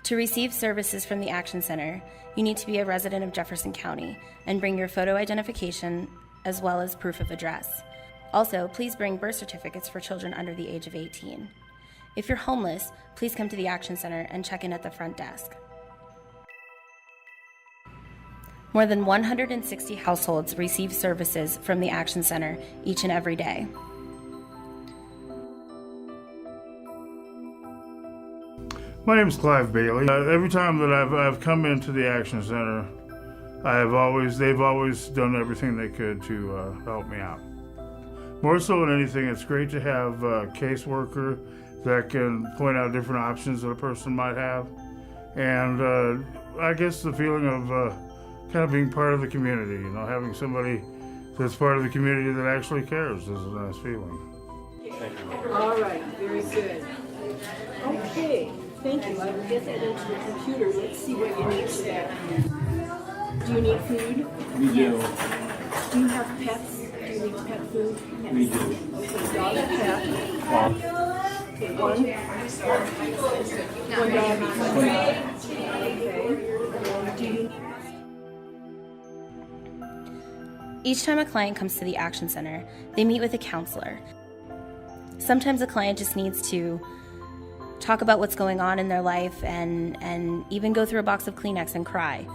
To receive services from the Action Center, you need to be a resident of Jefferson County and bring your photo identification as well as proof of address. Also, please bring birth certificates for children under the age of 18. If you're homeless, please come to the Action Center and check in at the front desk. More than 160 households receive services from the Action Center each and every day. My name is Clive Bailey. Every time that I've come into the Action Center, they've always done everything they could to help me out. More so than anything, it's great to have a caseworker that can point out different options that a person might have. And I guess the feeling of kind of being part of the community, having somebody that's part of the community that actually cares is a nice feeling. All right, very good. Okay, thank you. I will get that into the computer. Let's see what you need for that. Do you need food? We do. Do you have pets? Do you need pet food? Yes. We do. Okay, dog and cat. Okay, one dog. Okay. Do you Each time a client comes to the Action Center, they meet with a counselor. Sometimes a client just needs to talk about what's going on in their life and even go through a box of Kleenex and cry.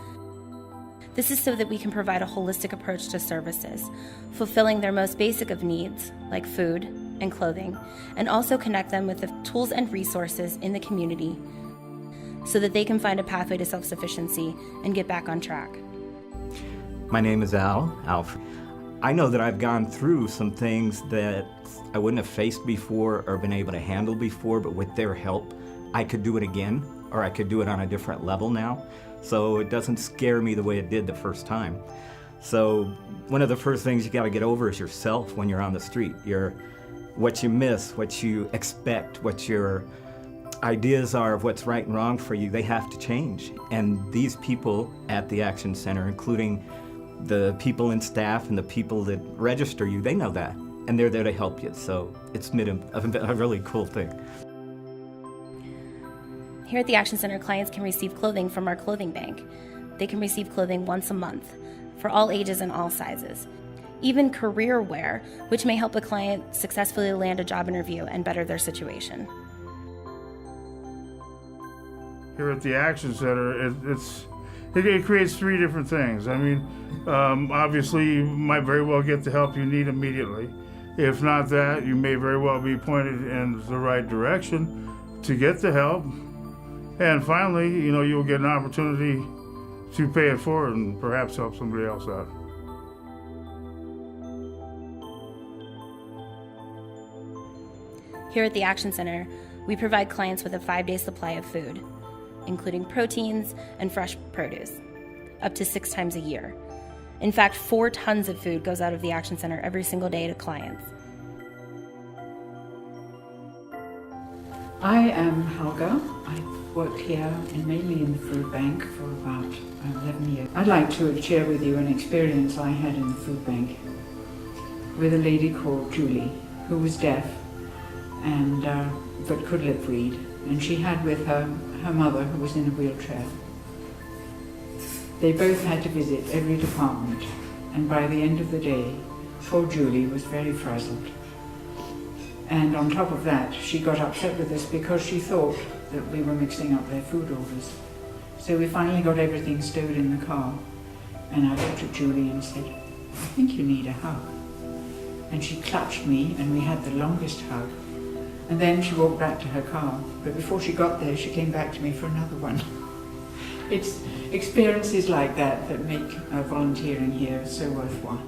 This is so that we can provide a holistic approach to services, fulfilling their most basic of needs, like food and clothing, and also connect them with the tools and resources in the community so that they can find a pathway to self-sufficiency and get back on track. My name is Alfred. I know that I've gone through some things that I wouldn't have faced before or been able to handle before, but with their help, I could do it again, or I could do it on a different level now. So it doesn't scare me the way it did the first time. So one of the first things you gotta get over is yourself when you're on the street. What you miss, what you expect, what your ideas are of what's right and wrong for you, they have to change. And these people at the Action Center, including the people in staff and the people that register you, they know that, and they're there to help you. So it's been a really cool thing. Here at the Action Center, clients can receive clothing from our clothing bank. They can receive clothing once a month for all ages and all sizes. Even career wear, which may help a client successfully land a job interview and better their situation. Here at the Action Center, it creates three different things. I mean, obviously, you might very well get the help you need immediately. If not that, you may very well be pointed in the right direction to get the help. And finally, you'll get an opportunity to pay it forward and perhaps help somebody else out. Here at the Action Center, we provide clients with a 5-day supply of food, including proteins and fresh produce, up to 6 times a year. In fact, 4 tons of food goes out of the Action Center every single day to clients. I am Helga. I've worked here mainly in the food bank for about 11 years. I'd like to share with you an experience I had in the food bank with a lady called Julie, who was deaf and but could lip read. And she had with her her mother, who was in a wheelchair. They both had to visit every department, and by the end of the day, poor Julie was very frazzled. And on top of that, she got upset with us because she thought that we were mixing up their food orders. So we finally got everything stowed in the car, and I looked at Julie and said, "I think you need a hug." And she clutched me, and we had the longest hug. And then she walked back to her car, but before she got there, she came back to me for another one. It's experiences like that that make volunteering here so worthwhile.